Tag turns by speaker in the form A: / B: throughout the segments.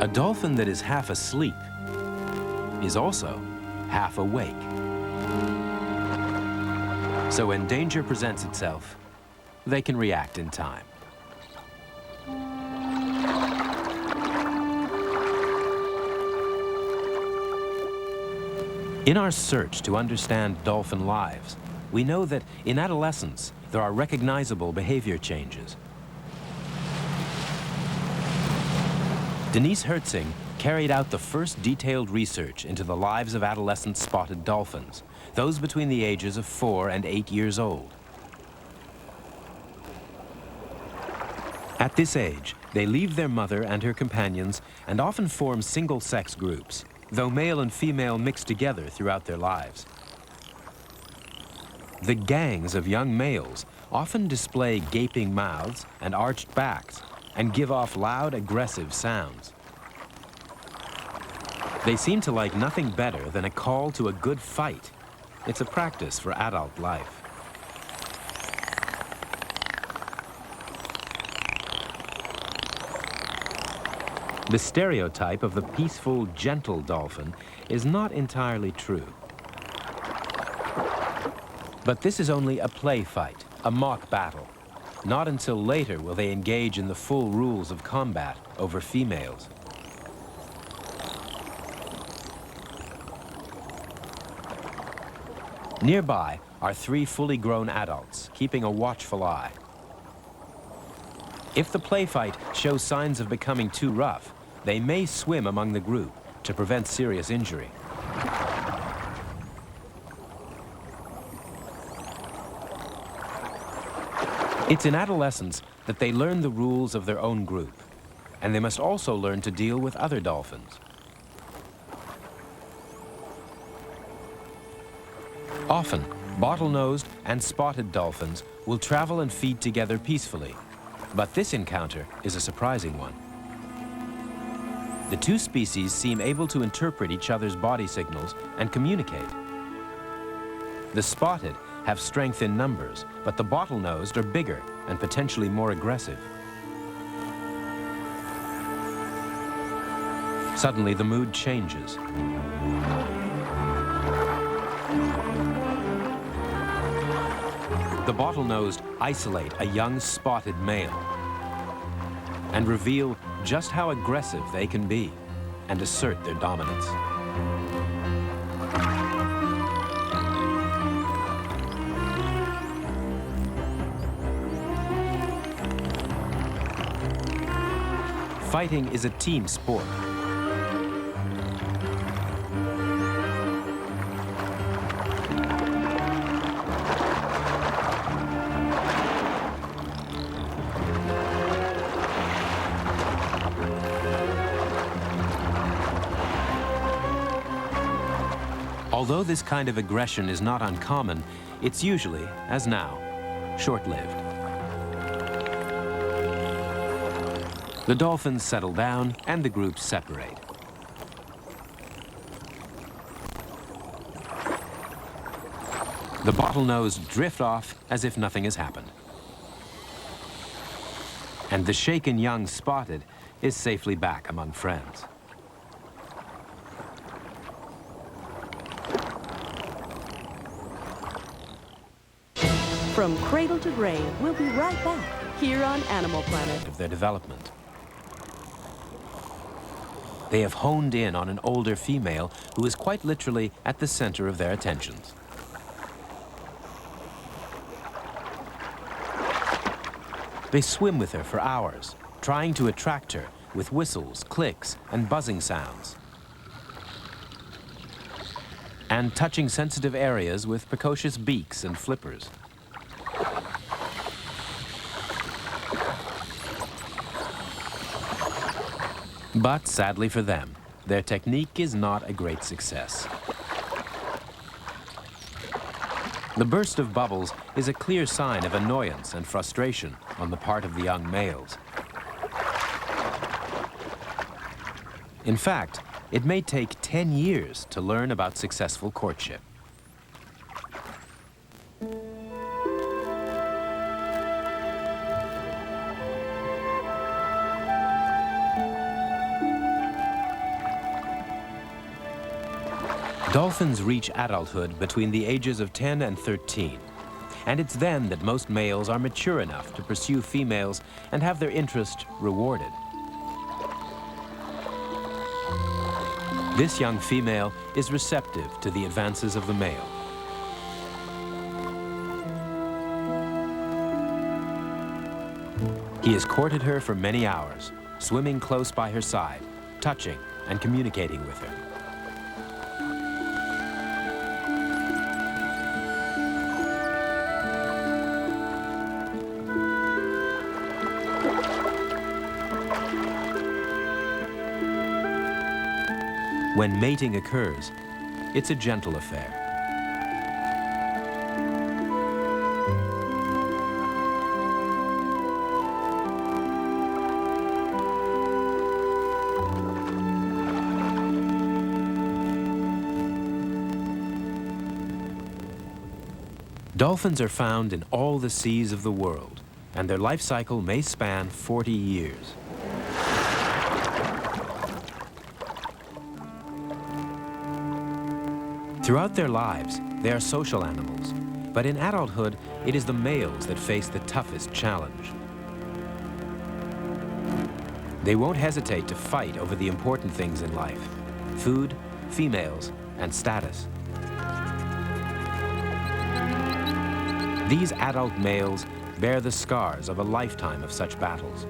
A: A dolphin that is half asleep is also half awake. So when danger presents itself, they can react in time. In our search to understand dolphin lives, we know that in adolescence, there are recognizable behavior changes. Denise Hertzing carried out the first detailed research into the lives of adolescent spotted dolphins, those between the ages of 4 and 8 years old. At this age, they leave their mother and her companions and often form single-sex groups, though male and female mix together throughout their lives. The gangs of young males often display gaping mouths and arched backs and give off loud, aggressive sounds. They seem to like nothing better than a call to a good fight. It's a practice for adult life. The stereotype of the peaceful, gentle dolphin is not entirely true. But this is only a play fight, a mock battle. Not until later will they engage in the full rules of combat over females. Nearby are 3 fully grown adults, keeping a watchful eye. If the play fight shows signs of becoming too rough, they may swim among the group to prevent serious injury. It's in adolescence that they learn the rules of their own group, and they must also learn to deal with other dolphins. Often, bottlenose and spotted dolphins will travel and feed together peacefully, but this encounter is a surprising one. The 2 species seem able to interpret each other's body signals and communicate. The spotted have strength in numbers, but the bottlenosed are bigger and potentially more aggressive. Suddenly, the mood changes. The bottlenosed isolate a young spotted male and reveal just how aggressive they can be and assert their dominance. Fighting is a team sport. Although this kind of aggression is not uncommon, it's usually, as now, short-lived. The dolphins settle down and the groups separate. The bottlenose drift off as if nothing has happened. And the shaken young spotted is safely back among friends.
B: From Cradle to Grave, we'll be right back here on Animal Planet.
A: Of their development. They have honed in on an older female who is quite literally at the center of their attentions. They swim with her for hours, trying to attract her with whistles, clicks, and buzzing sounds, and touching sensitive areas with precocious beaks and flippers. But sadly for them, their technique is not a great success. The burst of bubbles is a clear sign of annoyance and frustration on the part of the young males. In fact, it may take 10 years to learn about successful courtship. Dolphins reach adulthood between the ages of 10 and 13. And it's then that most males are mature enough to pursue females and have their interest rewarded. This young female is receptive to the advances of the male. He has courted her for many hours, swimming close by her side, touching and communicating with her. When mating occurs, it's a gentle affair. Dolphins are found in all the seas of the world, and their life cycle may span 40 years. Throughout their lives, they are social animals, but in adulthood, it is the males that face the toughest challenge. They won't hesitate to fight over the important things in life: food, females, and status. These adult males bear the scars of a lifetime of such battles.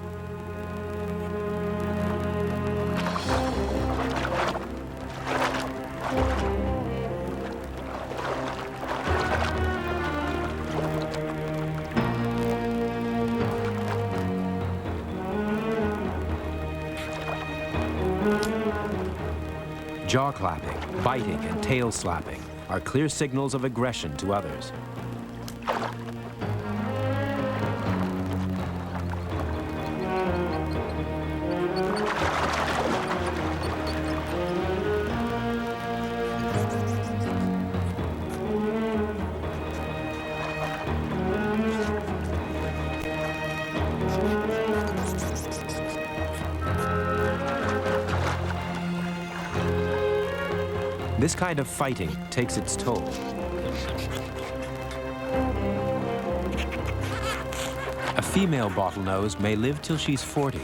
A: Jaw clapping, biting, and tail slapping are clear signals of aggression to others. This kind of fighting takes its toll. A female bottlenose may live till she's 40,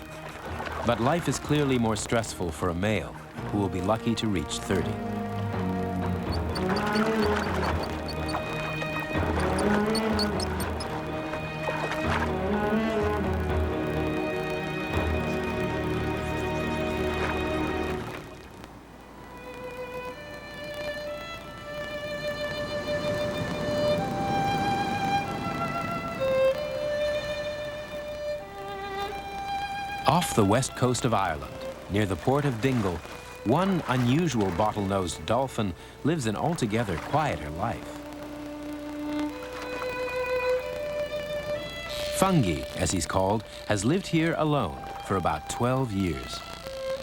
A: but life is clearly more stressful for a male who will be lucky to reach 30. Off the west coast of Ireland, near the port of Dingle, one unusual bottlenose dolphin lives an altogether quieter life. Fungi, as he's called, has lived here alone for about 12 years.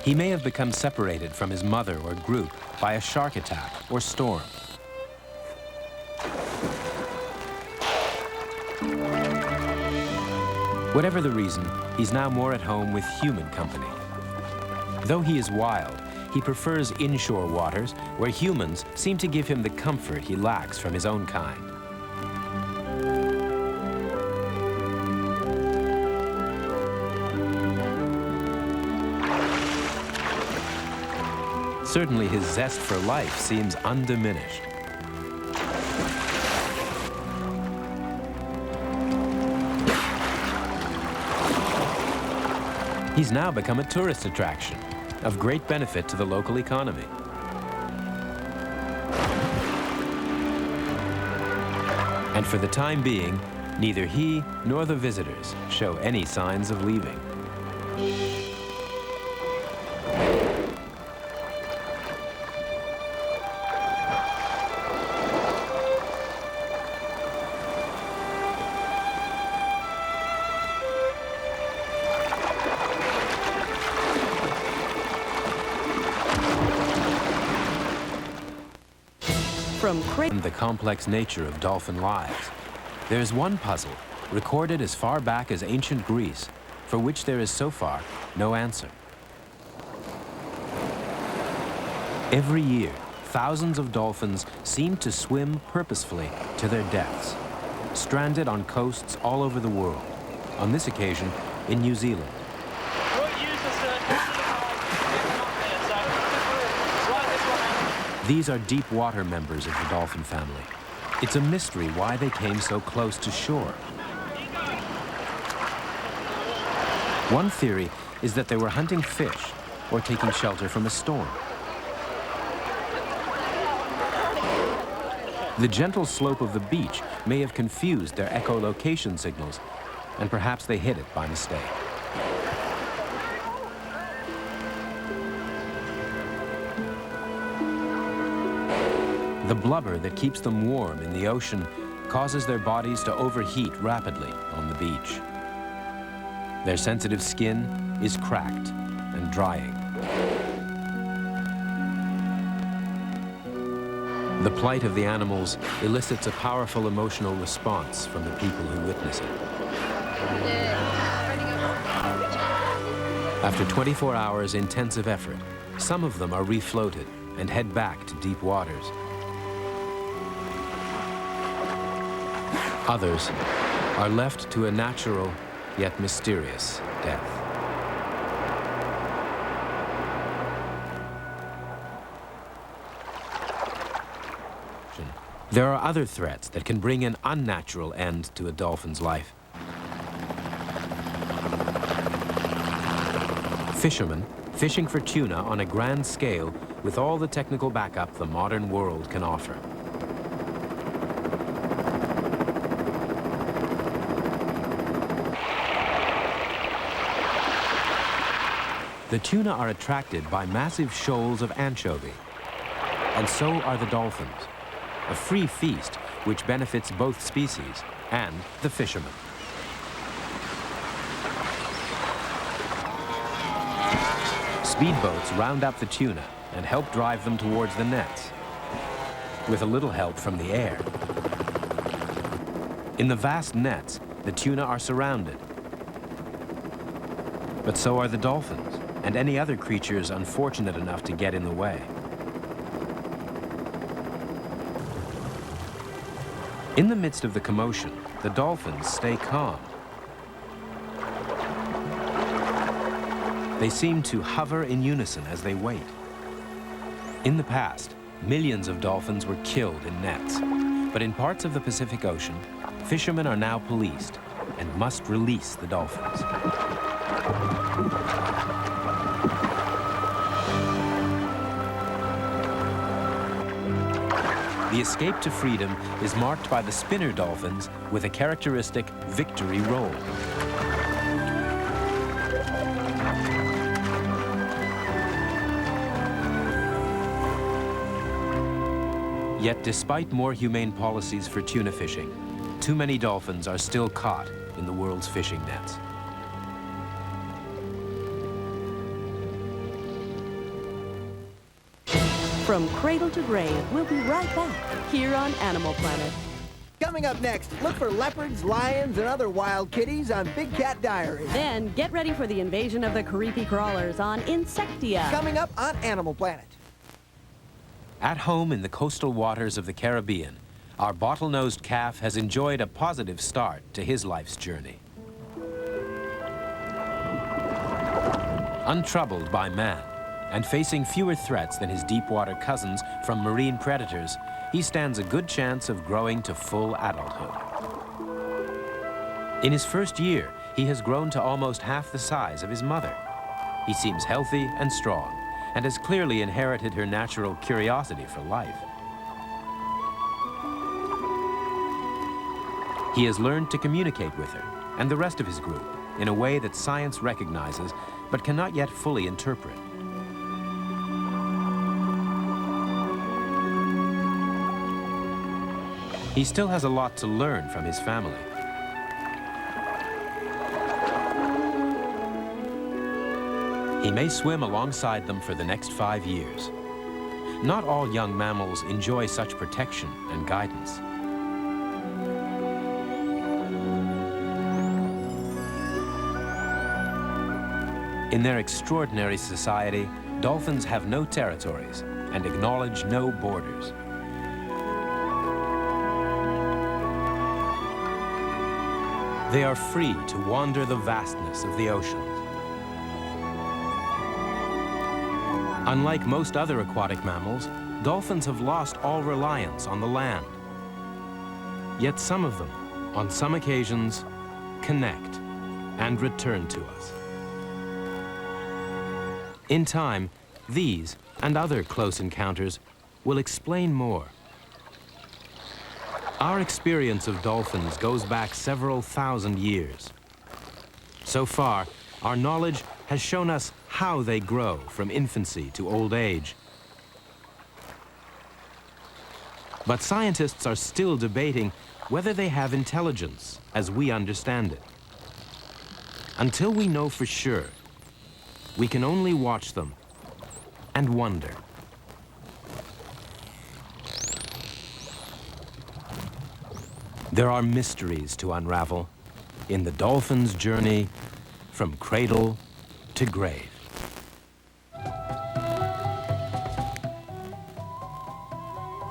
A: He may have become separated from his mother or group by a shark attack or storm. Whatever the reason, he's now more at home with human company. Though he is wild, he prefers inshore waters where humans seem to give him the comfort he lacks from his own kind. Certainly his zest for life seems undiminished. He's now become a tourist attraction, of great benefit to the local economy. And for the time being, neither he nor the visitors show any signs of leaving.
B: From Cradle.
A: The complex nature of dolphin lives. There's one puzzle, recorded as far back as ancient Greece, for which there is so far no answer. Every year, thousands of dolphins seem to swim purposefully to their deaths, stranded on coasts all over the world, on this occasion in New Zealand. These are deep water members of the dolphin family. It's a mystery why they came so close to shore. One theory is that they were hunting fish or taking shelter from a storm. The gentle slope of the beach may have confused their echolocation signals, and perhaps they hit it by mistake. The blubber that keeps them warm in the ocean causes their bodies to overheat rapidly on the beach. Their sensitive skin is cracked and drying. The plight of the animals elicits a powerful emotional response from the people who witness it. After 24 hours intensive effort, some of them are refloated and head back to deep waters. Others are left to a natural yet mysterious death. There are other threats that can bring an unnatural end to a dolphin's life. Fishermen fishing for tuna on a grand scale with all the technical backup the modern world can offer. The tuna are attracted by massive shoals of anchovy, and so are the dolphins, a free feast which benefits both species and the fishermen. Speedboats round up the tuna and help drive them towards the nets, with a little help from the air. In the vast nets, the tuna are surrounded, but so are the dolphins and any other creatures unfortunate enough to get in the way. In the midst of the commotion, the dolphins stay calm. They seem to hover in unison as they wait. In the past, millions of dolphins were killed in nets, but in parts of the Pacific Ocean, fishermen are now policed and must release the dolphins. The escape to freedom is marked by the spinner dolphins with a characteristic victory roll. Yet despite more humane policies for tuna fishing, too many dolphins are still caught in the world's fishing nets.
B: From cradle to grave, we'll be right back here on Animal Planet.
C: Coming up next, look for leopards, lions, and other wild kitties on Big Cat Diary.
B: Then get ready for the invasion of the creepy crawlers on Insectia.
C: Coming up on Animal Planet.
A: At home in the coastal waters of the Caribbean, our bottlenose calf has enjoyed a positive start to his life's journey. Untroubled by man, and facing fewer threats than his deep-water cousins from marine predators, he stands a good chance of growing to full adulthood. In his first year, he has grown to almost half the size of his mother. He seems healthy and strong, and has clearly inherited her natural curiosity for life. He has learned to communicate with her and the rest of his group in a way that science recognizes but cannot yet fully interpret. He still has a lot to learn from his family. He may swim alongside them for the next 5 years. Not all young mammals enjoy such protection and guidance. In their extraordinary society, dolphins have no territories and acknowledge no borders. They are free to wander the vastness of the oceans. Unlike most other aquatic mammals, dolphins have lost all reliance on the land. Yet some of them, on some occasions, connect and return to us. In time, these and other close encounters will explain more. Our experience of dolphins goes back several thousand years. So far, our knowledge has shown us how they grow from infancy to old age. But scientists are still debating whether they have intelligence as we understand it. Until we know for sure, we can only watch them and wonder. There are mysteries to unravel in the dolphin's journey from cradle to grave.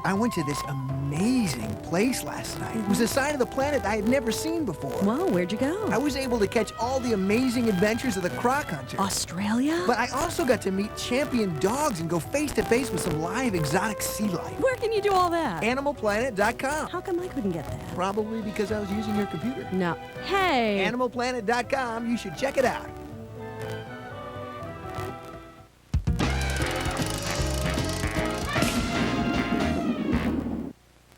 C: I went to this amazing place last night. It was a side of the planet I had never seen before.
B: Whoa, where'd you go?
C: I was able to catch all the amazing adventures of the croc hunter.
B: Australia?
C: But I also got to meet champion dogs and go face-to-face with some live exotic sea life.
B: Where can you do all that?
C: AnimalPlanet.com.
B: How come I couldn't get that?
C: Probably because I was using your computer.
B: No. Hey!
C: AnimalPlanet.com, you should check it out.